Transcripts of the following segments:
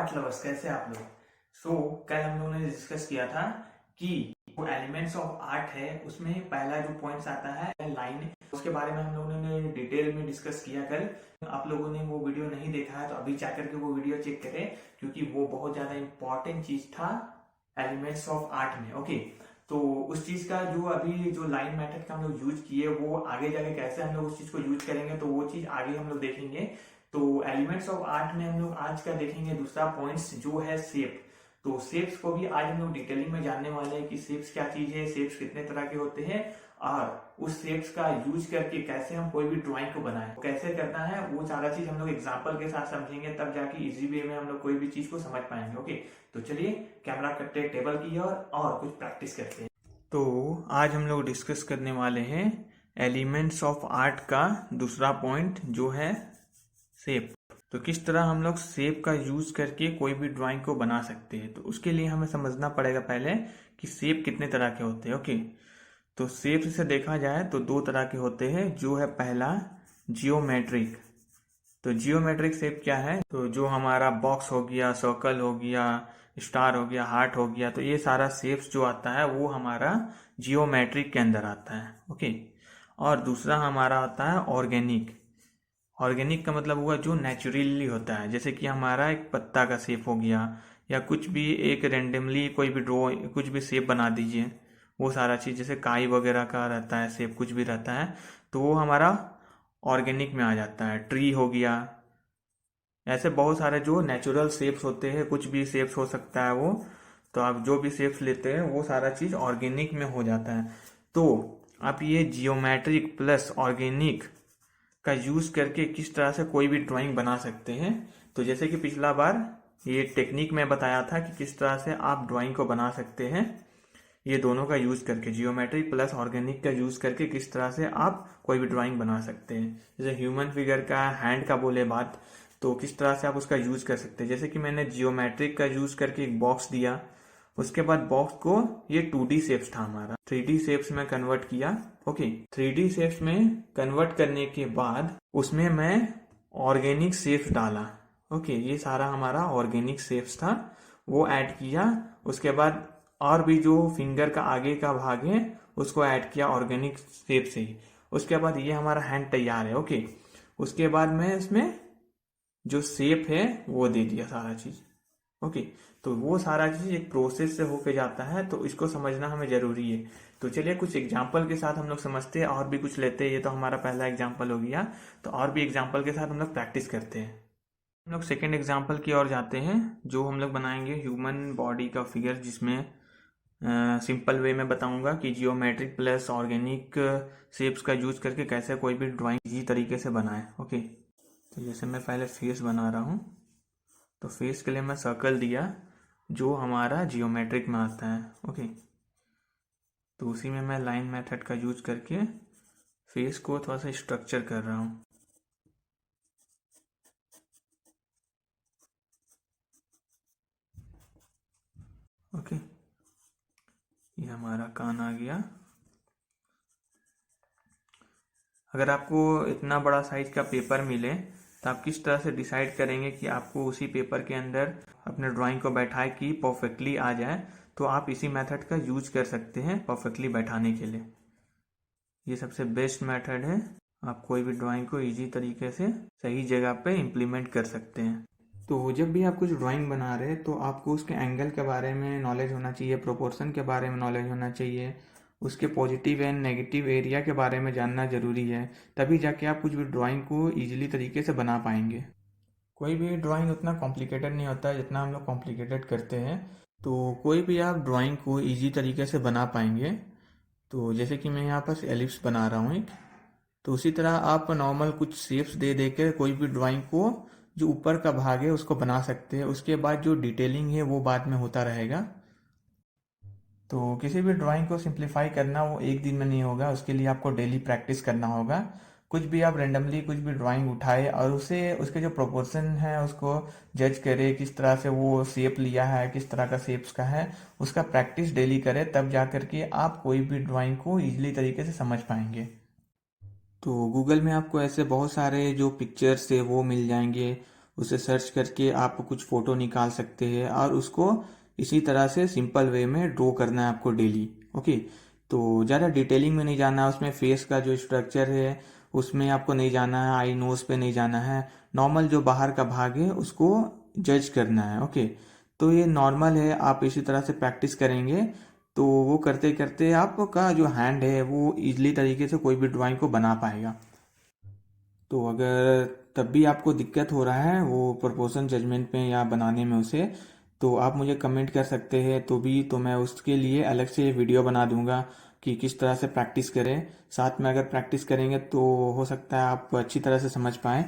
Art lovers, कैसे आप लोग। कल हम लोगों ने डिस्कस किया था कि वो एलिमेंट्स ऑफ आर्ट है, उसमें पहला जो पॉइंट्स आता है लाइन, उसके बारे में हम लोगों ने डिटेल में डिस्कस किया कल। आप लोगों ने वो वीडियो नहीं देखा है तो अभी जाकर के वो वीडियो चेक करें, क्योंकि वो बहुत ज्यादा इंपॉर्टेंट चीज था एलिमेंट्स ऑफ आर्ट में। ओके, तो उस चीज का जो अभी जो लाइन मेथड का हम लोग यूज किए, वो आगे जाके कैसे हम लोग उस चीज को यूज करेंगे तो वो चीज आगे हम लोग देखेंगे। तो एलिमेंट्स ऑफ आर्ट में हम लोग आज का देखेंगे दूसरा पॉइंट्स जो है शेप। तो शेप्स को भी आज हम लोग डिटेलिंग में जानने वाले हैं कि शेप्स क्या चीज है, शेप्स कितने तरह के होते हैं, और उस शेप्स का यूज करके कैसे हम कोई भी ड्राइंग को बनाएं, कैसे करना है, वो सारा चीज हम लोग एग्जांपल के साथ समझेंगे, तब जाके इजी वे में हम लोग कोई भी चीज को समझ पाएंगे। ओके, तो चलिए कैमरा करते हैं टेबल की और कुछ प्रैक्टिस करते हैं। तो आज हम लोग डिस्कस करने वाले हैं एलिमेंट्स ऑफ आर्ट का दूसरा पॉइंट जो है शेप। तो किस तरह हम लोग शेप का यूज करके कोई भी ड्राइंग को बना सकते हैं। तो उसके लिए हमें समझना पड़ेगा पहले कि शेप कितने तरह के होते हैं। ओके, तो शेप से देखा जाए तो दो तरह के होते हैं। जो है पहला जियोमेट्रिक। तो जियोमेट्रिक शेप क्या है, तो जो हमारा बॉक्स हो गया, सर्कल हो गया, स्टार हो गया, हार्ट हो गया, तो ये सारा शेप्स जो आता है वो हमारा जियोमेट्रिक के अंदर आता है। ओके, और दूसरा हमारा आता है ऑर्गेनिक। ऑर्गेनिक का मतलब हुआ जो नेचुरली होता है, जैसे कि हमारा एक पत्ता का शेप हो गया, या कुछ भी एक रेंडमली कोई भी ड्रॉ कुछ भी शेप बना दीजिए, वो सारा चीज़ जैसे काई वगैरह का रहता है शेप, कुछ भी रहता है तो वो हमारा ऑर्गेनिक में आ जाता है। ट्री हो गया, ऐसे बहुत सारे जो नेचुरल शेप्स होते हैं, कुछ भी शेप्स हो सकता है वो, तो आप जो भी शेप्स लेते हैं वो सारा चीज़ ऑर्गेनिक में हो जाता है। तो आप ये जियोमेट्रिक प्लस ऑर्गेनिक का यूज करके किस तरह से कोई भी ड्राइंग बना सकते हैं। तो जैसे कि पिछला बार ये टेक्निक में बताया था कि किस तरह से आप ड्राइंग को बना सकते हैं, ये दोनों का यूज करके, जियोमेट्रिक प्लस ऑर्गेनिक का यूज करके किस तरह से आप कोई भी ड्राइंग बना सकते हैं। जैसे ह्यूमन फिगर का हैंड का बोले बात, तो किस तरह से आप उसका यूज कर सकते हैं। जैसे कि मैंने जियोमेट्रिक का यूज करके एक बॉक्स दिया, उसके बाद बॉक्स को ये 2D शेप्स था हमारा, 3D शेप्स में कन्वर्ट किया। ओके, 3D शेप्स में कन्वर्ट करने के बाद उसमें मैं ऑर्गेनिक शेप्स डाला। ओके, ये सारा हमारा ऑर्गेनिक शेप्स था, वो ऐड किया। उसके बाद और भी जो फिंगर का आगे का भाग है उसको ऐड किया ऑर्गेनिक शेप से ही। उसके बाद ये हमारा हैंड तैयार है। ओके, उसके बाद मैं इसमें जो शेप है वो दे दिया सारा चीज। ओके, तो वो सारा चीज एक प्रोसेस से होके जाता है, तो इसको समझना हमें जरूरी है। तो चलिए कुछ एग्जांपल के साथ हम लोग समझते हैं और भी कुछ लेते हैं। ये तो हमारा पहला एग्जांपल हो गया, तो और भी एग्जांपल के साथ हम लोग प्रैक्टिस करते हैं। हम लोग सेकेंड एग्जांपल की ओर जाते हैं, जो हम लोग बनाएंगे ह्यूमन बॉडी का फिगर, जिसमें सिंपल वे में बताऊंगा कि जियोमेट्रिक प्लस ऑर्गेनिक शेप्स का यूज करके कैसे कोई भी ड्राइंग इजी तरीके से बनाए। ओके, तो जैसे मैं पहले फेस बना रहा हूँ, तो फेस के लिए मैं सर्कल दिया जो हमारा जियोमेट्रिक में आता है। ओके, तो उसी में मैं लाइन मेथड का यूज करके फेस को थोड़ा सा स्ट्रक्चर कर रहा हूँ। ओके, ये हमारा कान आ गया। अगर आपको इतना बड़ा साइज का पेपर मिले तो आप किस तरह से डिसाइड करेंगे कि आपको उसी पेपर के अंदर अपने ड्राइंग को बैठाए कि परफेक्टली आ जाए, तो आप इसी मेथड का यूज कर सकते हैं परफेक्टली बैठाने के लिए। ये सबसे बेस्ट मेथड है, आप कोई भी ड्राइंग को इजी तरीके से सही जगह पे इम्प्लीमेंट कर सकते हैं। तो जब भी आप कुछ ड्राइंग बना रहे हैं तो आपको उसके एंगल के बारे में नॉलेज होना चाहिए, प्रोपोर्शन के बारे में नॉलेज होना चाहिए, उसके पॉजिटिव एंड नेगेटिव एरिया के बारे में जानना ज़रूरी है, तभी जाके आप कुछ भी ड्राइंग को ईजिली तरीके से बना पाएंगे। कोई भी ड्राइंग उतना कॉम्प्लिकेटेड नहीं होता है जितना हम लोग कॉम्प्लिकेटेड करते हैं। तो कोई भी आप ड्राइंग को ईजी तरीके से बना पाएंगे। तो जैसे कि मैं यहाँ पर एलिप्स बना रहा हूँ एक, तो उसी तरह आप नॉर्मल कुछ शेप्स दे देकर कोई भी ड्राइंग को जो ऊपर का भाग है उसको बना सकते हैं। उसके बाद जो डिटेलिंग है वो बाद में होता रहेगा। तो किसी भी ड्राइंग को सिंप्लीफाई करना वो एक दिन में नहीं होगा, उसके लिए आपको डेली प्रैक्टिस करना होगा। कुछ भी आप रेंडमली कुछ भी ड्राइंग उठाए और उसे उसके जो प्रोपोर्शन है उसको जज करे, किस तरह से वो शेप लिया है, किस तरह का शेप्स का है, उसका प्रैक्टिस डेली करें, तब जा करके आप कोई भी ड्राइंग को ईजिली तरीके से समझ पाएंगे। तो गूगल में आपको ऐसे बहुत सारे जो पिक्चर्स है वो मिल जाएंगे, उसे सर्च करके आप कुछ फ़ोटो निकाल सकते हैं और उसको इसी तरह से सिंपल वे में ड्रॉ करना है आपको डेली। ओके, तो ज़्यादा डिटेलिंग में नहीं जाना है, उसमें फेस का जो स्ट्रक्चर है उसमें आपको नहीं जाना है, आई नोज पे नहीं जाना है, नॉर्मल जो बाहर का भाग है उसको जज करना है। ओके, तो ये नॉर्मल है, आप इसी तरह से प्रैक्टिस करेंगे तो वो करते करते आपका जो हैंड है वो इजली तरीके से कोई भी ड्राइंग को बना पाएगा। तो अगर तब भी आपको दिक्कत हो रहा है वो प्रोपोर्शन जजमेंट में या बनाने में उसे, तो आप मुझे कमेंट कर सकते हैं, तो मैं उसके लिए अलग से वीडियो बना दूंगा कि किस तरह से प्रैक्टिस करें। साथ में अगर प्रैक्टिस करेंगे तो हो सकता है आप अच्छी तरह से समझ पाएँ,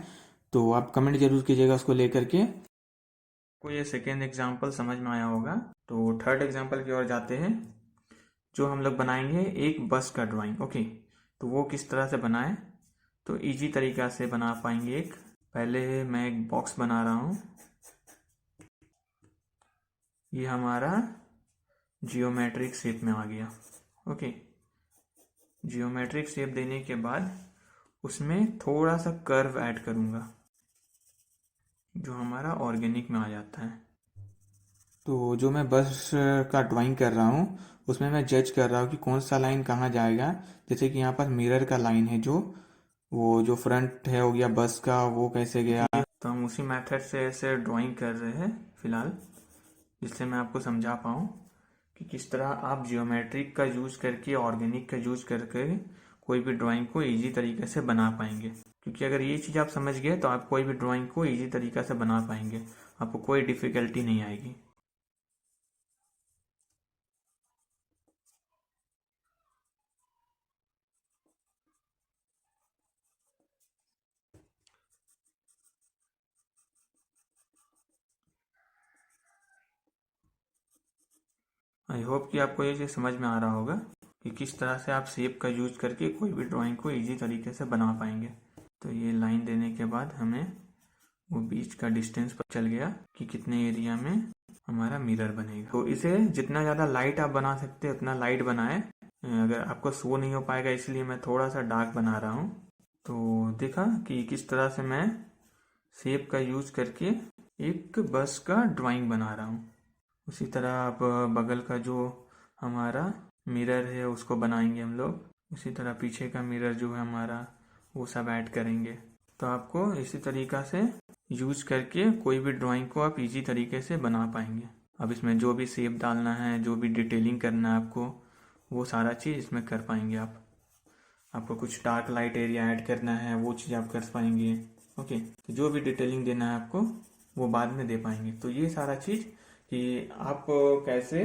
तो आप कमेंट जरूर कीजिएगा उसको लेकर के। को ये सेकेंड एग्जाम्पल समझ में आया होगा, तो थर्ड एग्जाम्पल की ओर जाते हैं। जो हम लोग बनाएंगे एक बस का ड्राइंग। ओके, तो वो किस तरह से बनाएं, तो इजी तरीका से बना पाएंगे। एक पहले मैं एक बॉक्स बना रहा हूँ, ये हमारा जियोमेट्रिक शेप में आ गया। ओके, जियोमेट्रिक शेप देने के बाद उसमें थोड़ा सा कर्व ऐड करूँगा जो हमारा ऑर्गेनिक में आ जाता है। तो जो मैं बस का ड्राइंग कर रहा हूँ उसमें मैं जज कर रहा हूँ कि कौन सा लाइन कहाँ जाएगा। जैसे कि यहाँ पर मिरर का लाइन है, जो वो जो फ्रंट है हो गया बस का, वो कैसे गया। तो हम उसी मेथड से ऐसे ड्राइंग कर रहे हैं फिलहाल, जिससे मैं आपको समझा पाऊँ कि किस तरह आप जियोमेट्रिक का यूज करके, ऑर्गेनिक का यूज करके कोई भी ड्राइंग को इजी तरीके से बना पाएंगे। क्योंकि अगर ये चीज़ आप समझ गए तो आप कोई भी ड्राइंग को इजी तरीका से बना पाएंगे, आपको कोई डिफिकल्टी नहीं आएगी। आई होप कि आपको ये चीज़ समझ में आ रहा होगा कि किस तरह से आप शेप का यूज करके कोई भी ड्राइंग को इजी तरीके से बना पाएंगे। तो ये लाइन देने के बाद हमें वो बीच का डिस्टेंस पता चल गया कि कितने एरिया में हमारा मिरर बनेगा। तो इसे जितना ज़्यादा लाइट आप बना सकते हैं उतना लाइट बनाएं। अगर आपको शो नहीं हो पाएगा इसलिए मैं थोड़ा सा डार्क बना रहा हूँ। तो देखा कि किस तरह से मैं शेप का यूज करके एक बस का ड्राइंग बना रहा हूँ। उसी तरह आप बगल का जो हमारा मिरर है उसको बनाएंगे हम लोग। उसी तरह पीछे का मिरर जो है हमारा, वो सब ऐड करेंगे। तो आपको इसी तरीका से यूज करके कोई भी ड्राइंग को आप इजी तरीके से बना पाएंगे। अब इसमें जो भी शेप डालना है, जो भी डिटेलिंग करना है आपको, वो सारा चीज़ इसमें कर पाएंगे आप। आपको कुछ डार्क लाइट एरिया ऐड करना है वो चीज़ आप कर पाएंगे। ओके, तो जो भी डिटेलिंग देना है आपको वो बाद में दे पाएंगे। तो ये सारा चीज़ कि आप कैसे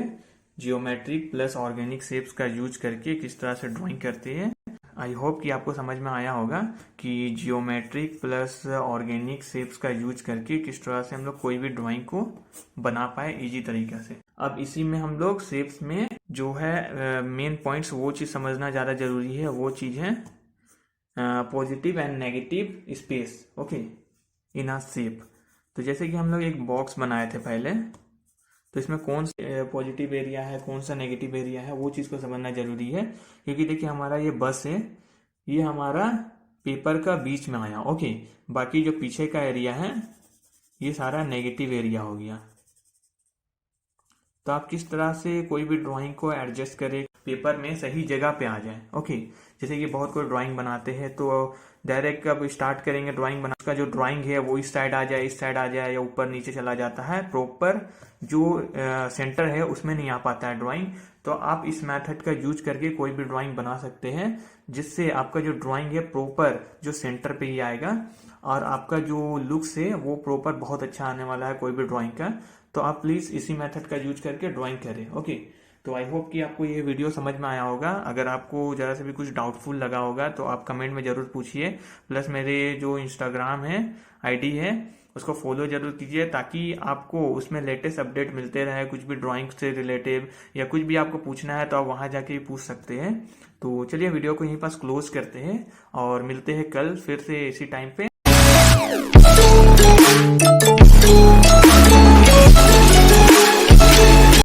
जियोमेट्रिक प्लस ऑर्गेनिक शेप्स का यूज करके किस तरह से ड्राइंग करते हैं। आई होप कि आपको समझ में आया होगा कि जियोमेट्रिक प्लस ऑर्गेनिक शेप्स का यूज करके किस तरह से हम लोग कोई भी ड्राइंग को बना पाए इजी तरीके से। अब इसी में हम लोग शेप्स में जो है मेन पॉइंट्स, वो चीज़ समझना ज़्यादा जरूरी है। वो चीज़ है positive and negative space. Okay, in a shape. तो जैसे कि हम लोग एक बॉक्स बनाए थे पहले, तो इसमें कौन सा पॉजिटिव एरिया है, कौन सा नेगेटिव एरिया है, वो चीज़ को समझना जरूरी है। क्योंकि देखिए हमारा ये बस है, ये हमारा पेपर का बीच में आया। ओके, बाकी जो पीछे का एरिया है ये सारा नेगेटिव एरिया हो गया। तो आप किस तरह से कोई भी ड्राइंग को एडजस्ट करें पेपर में सही जगह पे आ जाए। ओके, जैसे कि बहुत कोई ड्राइंग बनाते हैं तो डायरेक्ट अब स्टार्ट करेंगे ड्राइंग बना, उसका जो ड्राइंग है वो इस साइड आ जाए, इस साइड आ जाए या ऊपर नीचे चला जाता है, प्रॉपर जो सेंटर है उसमें नहीं आ पाता है ड्राइंग। तो आप इस मेथड का यूज करके कोई भी ड्राइंग बना सकते हैं, जिससे आपका जो ड्राइंग है प्रॉपर जो सेंटर पे ही आएगा और आपका जो लुक्स है वो प्रॉपर बहुत अच्छा आने वाला है कोई भी ड्राइंग का। तो आप प्लीज इसी मेथड का यूज करके ड्राइंग करें। ओके, तो आई होप कि आपको ये वीडियो समझ में आया होगा। अगर आपको जरा से भी कुछ डाउटफुल लगा होगा तो आप कमेंट में जरूर पूछिए। प्लस मेरे जो इंस्टाग्राम है आईडी है उसको फॉलो जरूर कीजिए, ताकि आपको उसमें लेटेस्ट अपडेट मिलते रहे। कुछ भी ड्राइंग से रिलेटेड या कुछ भी आपको पूछना है तो आप वहां जाके पूछ सकते हैं। तो चलिए वीडियो को यहीं पास क्लोज करते हैं और मिलते हैं कल फिर से इसी टाइम पे।